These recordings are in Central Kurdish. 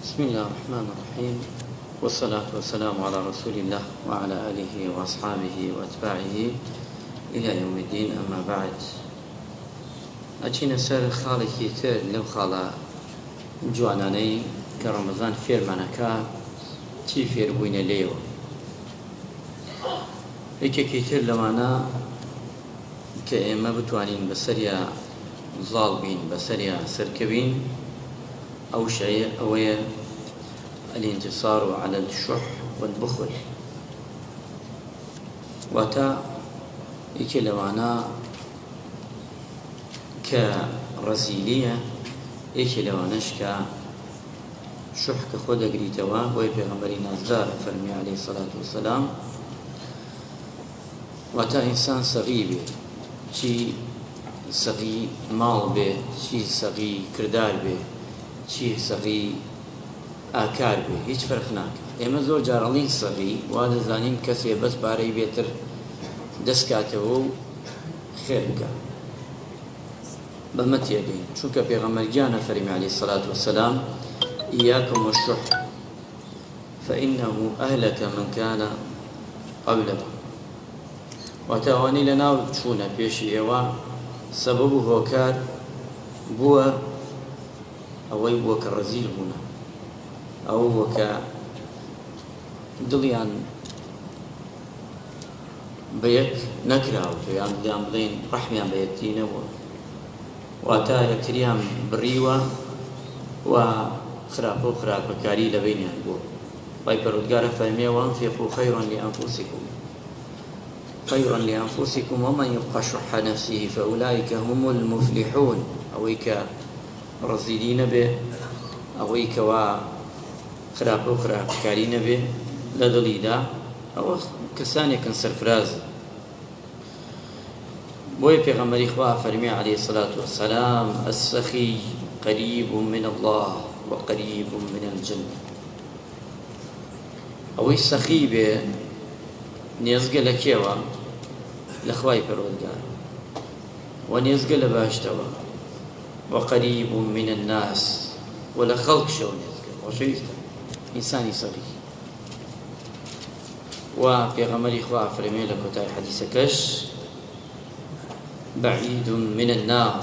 بسم الله الرحمن الرحيم والصلاة والسلام على رسول الله وعلى آله وأصحابه وأتباعه إلى يوم الدين. أما بعد، أجينا سر خالي كتير لو خالا جواناني كرمضان فير منكا تي فير بوين ليو هيك كتير لوانا كإما بتوانين بسريا ظالبين بسريا سركبين أو شيء أو الانتصار على الشح والبخل واتا يكي لوانا كرزيلية يكي لوانش كشح كخود قريتوا ويبغمبري نازدار فرمي عليه الصلاة والسلام واتا إنسان صغير شي صغير مال به شي صغير كردار به چی سەغی ئاکار بێ هیچ فەرق ناکات. ئێمە زۆر جارەڵین سەغی وا دەزانین کەسێ بەس پارەی بێتر دەستکاتەوە و خێر بکە بەمە تێگەین، چونکە پێغەمبەرگیانە فەرمی عەلەیهی السەڵاتو وەسەلام ئیاکم وەالشوح فإنه أهلك من كان قبلكم. واتە ئەوانەی لەناو چوونە پێشی ئێوە سەبەب و هۆکار بووە ئەوەی بووە کە ڕەزیل بوونە، ئەو بووە کە دڵیان بە یەک نەکراوە، پێیان بڵێن ڕەحمیان بە یەکتی نەبووە، واتە یەکتریان بڕیوە و خراپە و خراپەکاری لە بینیان بووە. خی پەروەردگارە فەرمیێ وأنفقوا خيرا لأنفسكم ومن يوق شح نفسه فأولئك هم المفلحون. ئەوەی کە ڕەزیلی نەبێ، ئەوەی کەوا خراپە و خراپەکاری نەبێ لە دڵیدا، ئەوە کەسانێکن سەرفراز. بۆیە پێغەمبەری خوا فەرمی عەلەیهی السەڵاتو وەسەلام السەخی قەریب من الله وقەریب من الجنة. ئەوەی سەخی بێ نێزگە لە کێوە؟ لە خوای پەروەردگار، و نێزگە لە باشتەوە، وقريب من الناس ولا خلق شونيت وشيفت إنساني صغير. وبيغمري خوا فرمي لك وتاي حديثكش بعيد من النار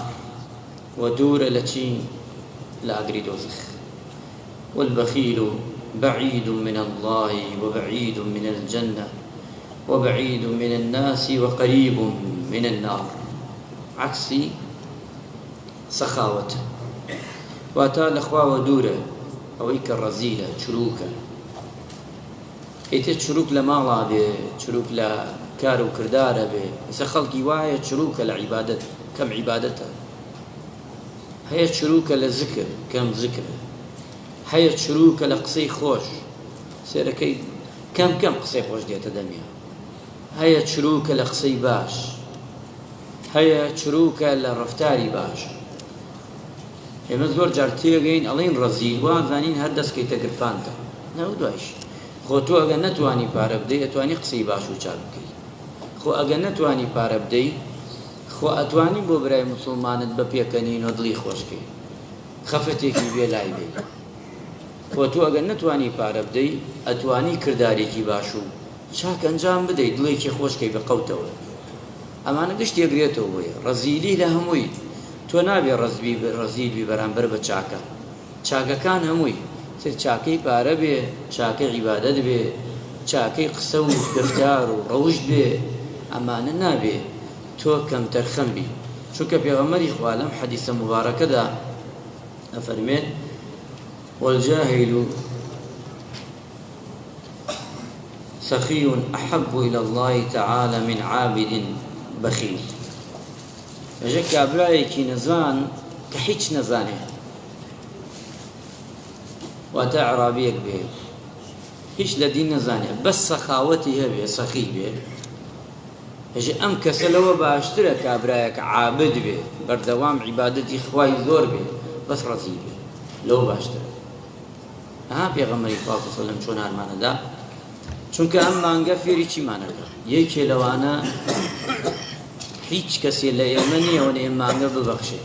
ودور لتي لا أقري دوزخ، والبخيل بعيد من الله وبعيد من الجنة وبعيد من الناس وقريب من النار. عكسي سەخاوەت واتە لەخواوە دوورە، ئەوەی کە ڕەزیلە چروکە. ئیتر چروک لە ماڵا بێ، چروک لە کار و کردارە بێ، ئێستا خەڵکی وایە چروکە لە عیبادەت کەم عیبادەتە، هەیە چروکە لە زکر کەم زکرە، هەیە چروکە لە قسەی خۆش سێرەکەی کەم قسەی خۆش دێتە دەمیا، هەیە چروکە لە قسەی باش، هەیە چروکە لە ڕەفتاری باش. ئێمە زۆر جار تێگەین ئەڵێن ڕەزیل وا زانین هەر دەستکەیتە گرفانتە نەو دوایش. خۆ تۆ ئەگەر نەتوانی پارە بدەی ئەتوانی قسەی باش و چاک بکەیت. خۆ ئەگەر نەتوانی پارە بدەی خۆ ئەتوانی بۆ برای موسڵمانت بە پێکەنین و دڵی خۆشکەی خەفەتێکی بێ لای بێ. خۆ تۆ ئەگەر نەتوانی پارە بدەی ئەتوانی کردارێکی باش و چاک ئەنجام بدەیت دڵێکی خۆشکەی بە قەوتەوە. ئەمانە گشت یەکرێتەوە بۆیە ڕەزیلی لە هەمووی. تۆ نابێ ڕەزیلی بەرامبەر بە چاکە، چاکەکان هەمووی تر چاکەی پارە بێ، چاکەی عیبادەت بێ، چاکەی قسە و گفتار و ڕەوشت بێ، ئەمانە نابێ تۆ کەمتەر خەم بی. چونکە پێغەمبەری خوا لەم حەدیثە مبارەکەدا ئەفەرمێت والجاهل سخي أحب إلى الله تعالى من عابد بخيل. ئەژە کابرایەکی نەزان کە هیچ نەزانێ، واتە عەرابیەک بێ هیچ لە دین نەزانێ بەس سەخاوەتی هەبێ سەخی بێ، ئەژە ئەم کەسە لەوە باشترە کابرایەکە عابد بێ بەردەوام عیبادەتی خوای زۆر بێ بەس ڕەزیل بێ، لەوە باشترە. پێغەمبەری خوا صلی الله عەلەیهی وسەلەم چۆن ئارمانەدا، چونکە ئەم مانگە فێری چیمانەکە یەکێ لەوانە هیچ کەسێ لە ئێمە نییەوە ئێمە مانگە ببەخشێ.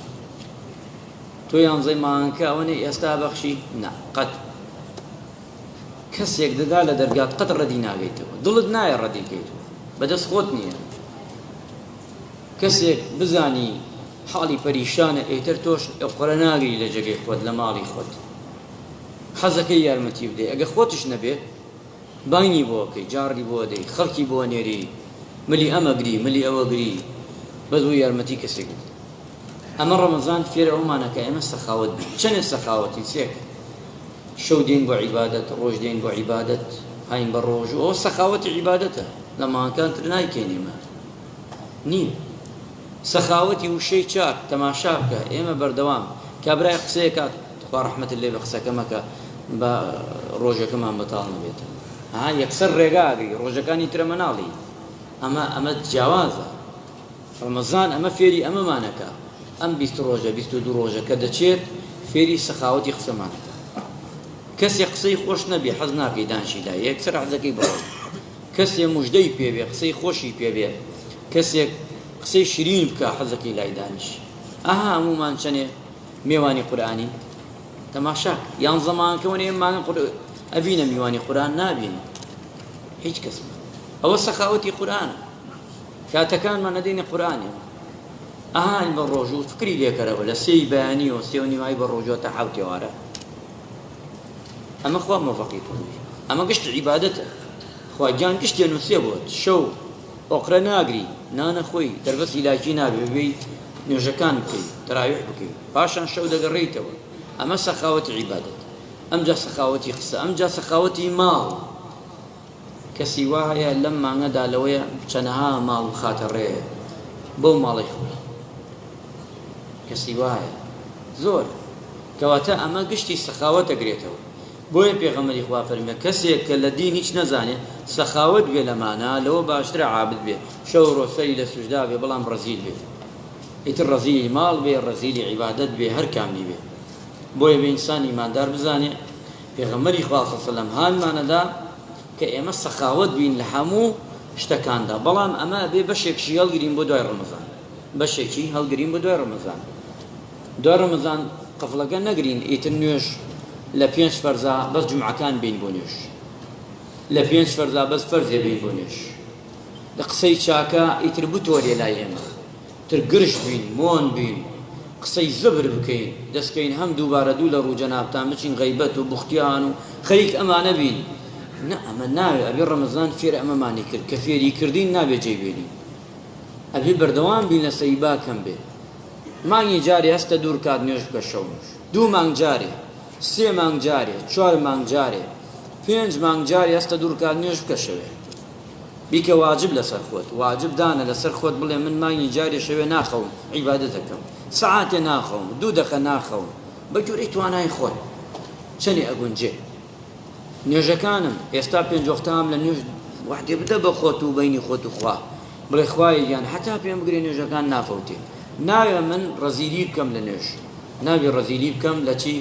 تۆ یانزەی مانگەکە ئەوەنێ ئێستا بەخشی؟ نا قەت کەسێک دەدا لە دەرگات قەت ڕەدی ناگەیتەوە، دڵت نایە ڕەدی بکەیتەوە، بەدەست خۆت نییە. کەسێک بزانی حاڵی پەریشانە ئێتر تۆش ئەوقەرە ناگری لە جێگەی خۆت لە ماڵی خۆت، حەزەکەی یارمەتی بدەی، ئەگە خۆتش نەبێت بانگی بۆکەی، جاڕی بۆ دەی، خەڵکی بۆ نێری، ملی ئەمە گری ملی ئەوە گری، بەدوو یارمەتی کەسێک بدەی. ئەمە ڕەمەزان فێرە ئەومانەکە ئێمە سەخاوت بین. چەندێ سەخاوەتی سێکە، شەو دێن بۆ عیبادەت، ڕۆژ دێن بۆ عیبادەت، هاین بە ڕۆژ و ئەو سەخاوەتی عیبادەتە، لە ماڵەکانتر نایکەینێمە نییە. سەخاوەتی وشەی چاک تەماشا بکە، ئێمە بەردەوام کابرای قسەیە کات خوا ڕەحمەتت لێ بە قسەکە مەکە بە ڕۆژەکەمان بەتاڵ نەبێتە، یەکسەر ڕێگاگری ڕۆژەکانی ترە مەناڵی. ئەمە جیاوازە. ڕەمەزان ئەمە فێری ئەمەمانەکە، ئەم 20 ڕۆژە 22 ڕۆژە کە دەچێت فێری سەخاوەتی قسەمانەکە. کەسێک قسەی خۆش نەبێ حەز ناکەی دانشیدا، یەکسەر حەزەکەی بڕۆ. کەسێک موژدەی پێبێ، قسەی خۆشی پێبێ، کەسێک قسەی شیرین بکە حەزەکەی لای دانیش. هەمومان چەنێ میوانی قورئانی تەماشاک، یان زەمانکەوە ئێمانە ئەبینە میوانی قورئان نابین هیچ کەس. ئەوە سەخاوەتی قورئانە، کاتەکانمان نەدەینە قورئانێ. ئاهان بە ڕۆژ و فکری لێکەرەوە لە سێی بەیانی و سێ و نیمایی بە ڕۆژەوە تا حەوت ئێوارە. ئەمە خوا مۆڤەقی تۆنی، ئەمە گشت عیبادەتە. خوا گیان گشت دێنووسێ بۆت، شەو ئۆقرە ناگری، نانە خۆی دەربەسی لاکی نابێ، ببێی نوێژەکان بکەی، تەراویح بکەی، پاشان شەو دەگەڕێیتەوە. ئەمە سەخاوەتی عیبادەت. ئەمجا سەخاوەتی قسە، ئەمجا سەخاوەتی ماڵ. کەسی وایە لەم مانگەدا لەوەیە چەنەها ماڵ خاتە ڕێ بەو ماڵی خۆی، کەسی وایە زۆر. کەواتە ئەمە گشتی سەخاوەت دەگرێتەوە. بۆیە پێغەمبەری خوا فەرمێ کەسێک کە لە دین هیچ نەزانێ سەخاوت بێ لەمانە لەوە باشترە عابد بێ، شەو ڕۆسەری لە سوژدا بێ بەڵام ڕەزیل بێ، ئیتر ڕەزیلی ماڵ بێ، ڕەزیلی عیبادەت بێ، هەر کامی بێ. بۆیە بێ ئینسان ئیماندار بزانێ پێغەمبەری خوا صلی الله علیه و سەلەم هانمانەدا کە ئێمە سەخاوت بین لە هەموو شتەکاندا، بەڵام ئەمە بێ بەشێکشی هەڵگرین بۆ دوای ڕەمەزان، بەشێکی هەڵگرین بۆ دوای ڕەمەزان. دوای ڕەمەزان قەفڵەکە نەگرین، ئیتر نوێژ لە 5 فەرزا بەس جومعەکان بین بۆ نوێژ، لە 5 فەرزا بەس فەرزێ بین بۆ نوێژ. لە قسەی چاکە ئیتر بتۆرێ لای ئێمە، تر گرش بین، مۆن بین، قسەی زبر بکەین، دەستکەین هەم دووبارە دوو لە ڕوو جەنابتان بچین غەیبەت و بوختیان و خەریک ئەمانە بین. نه، ئەمە ناوێ. ئەبێ ڕەمەزان فێرە ئەمەمانی کرد کە فێری کردین نابێ جێبێنین. ئەبێ بەردەوام بین لە سەیبا کەم بێ. مانگی جارێ هەستە دوور کات نوێژ بکە شەو نوێژ، 2 مانگ جارێ، 3 مانگ جارێ، 4 مانگ جارێ، 5 مانگ جارێ هەستە دوور کات نوێژ بکە شەوێ. بیکە واجب لەسەر خۆت، واجب دانە لەسەر خۆت بڵێ من مانگی جارێ شەوێ ناخەوم، عیبادەت دەکەم، سەعاتێ ناخەوم، 2 دەقە ناخەوم، بە جوورەی توانای خۆت چەندێ ئەگونجێ. نوێژەکانم ئێستا 5 وەختام لە نوێژ وحدێ بدە بە خۆت و بەینی خۆت و خوا، بڵێ خوایە گیان هەتا پێم بگرێ نوێژەکان نافەوتێ. ناوێ من ڕەزیلی بکەم لە نوێژ، ناوێ ڕەزیلی بکەم لە چی؟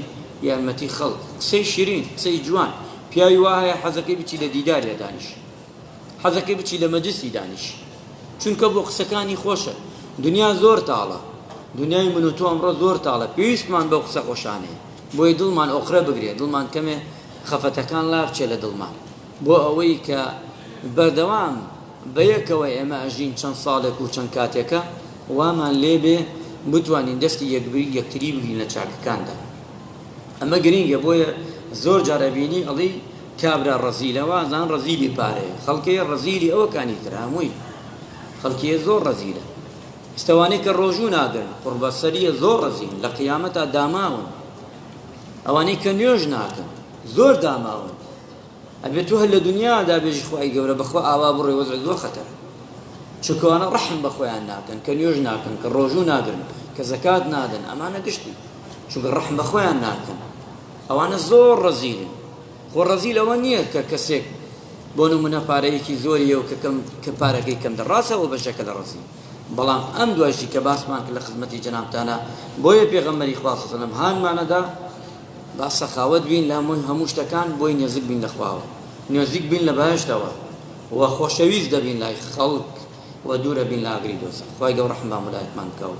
یارمەتی خەڵک، قسەی شیرین، قسەی جوان. پیاوی وایە حەزەکەی بچی لە دیدارێ دانیش، حەزەکەی بچی لە مەجلیسی دانیش، چونکە بۆ قسەکانی خۆشە. دنیا زۆر تاڵە، دنیای من و تۆ ئەمڕۆ زۆر تاڵە، پێویستمان بەو قسە خۆشانەیە، بۆی دڵمان ئۆقرە بگرێ، دڵمان کەمێ خەفەتەکان لا بچێ لە دڵمان، بۆ ئەوەی کە بەردەوام بەیەکەوە ئێمە ئەژین چەند ساڵێک و چەند کاتێکە وامان لێبێ بتوانین دەستی یەکتری بگرین لە چاکەکاندا. ئەمە گرنگە. بۆیە زۆر جارە بینی ئەڵی کابرا ڕەزیلەوە زان ڕەزیلی پارەیە، خەڵکەیە ڕەزیلی ئەوەکانی تر هەمووی خەڵکیە زۆر ڕەزیلە. ئێستاوانەی کە ڕۆژوو ناگرن قوربەسەریە زۆر ڕەزیل، لە قیامەتا داماون. ئەوانەی کە نوێژ ناکەن زۆر داماون. ئەبێت تۆ هەر لە دنیادا بێژی خوای گەورە بەخوا ئاوا بڕێ وەزع زۆر خەتەر، چونکەوانە ڕەحم بە خۆیان ناکەن، کە نوێژ ناکەن، کە ڕۆژوو ناگرن، کە زەکات نادەن، ئەمانە گشتی، چونکە ڕەحم بە خۆیان ناکەن. ئەوانە زۆر ڕەزیلن. خۆ ڕەزیل ئەوە نییە کە کەسێک بۆ نمونە پارەیەکی زۆریە و کە پارەکەی کەم دەڕاستەوە بەشەکە لە ڕەزیل. بەڵام ئەم دوایشی کە باسمان کرد لە خزمەتی جەنابتانە، بۆیە پێغەمبەری خوا صلی الله علیه و سەلەم هانمانەدا با سەخاوت بین لە هەموو شتەکان، بۆی نێزیک بین لە خواوە، نێزیک بین لە بەهەشتەوە، و خۆشەویست دەبین لای خەڵک، و دوورە بین لە ئاگری دۆزەخ. خوای گەورە ڕەحم بە مولایەتمان بکەوە.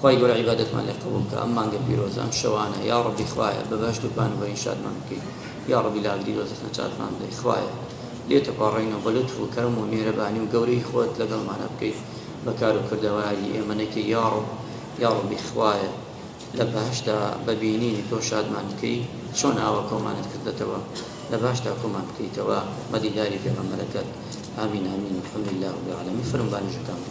خی گەورە عیبادەتمان لێ قبول بکە ئەم مانگە پیرۆزە ئەم شەوانە یا ڕەبی خوایە بە بەهشت و پانوبەری شادمان بکەیت یا ڕەبی لاگری دۆزەخ نەجاتمان بدەیت خوایە لێتە پاڕێنەوە بە لوتف و کەرم و میهرەبانی و گەورەی خۆت لەگەڵمانە بکەیت بەکار و کردەواری ئێمە نەکەی یا ڕەبی خوایە لە بەهشتا بەبینینی تۆ شادمان بکەیت چۆن ئاوە کۆمانت کردێتەوە لە باشتا کۆمان بکەیتەوە بە دیداری پێغەمبەرەکەت آمین آمین الحمد لله رب العالمين فرمباني جكام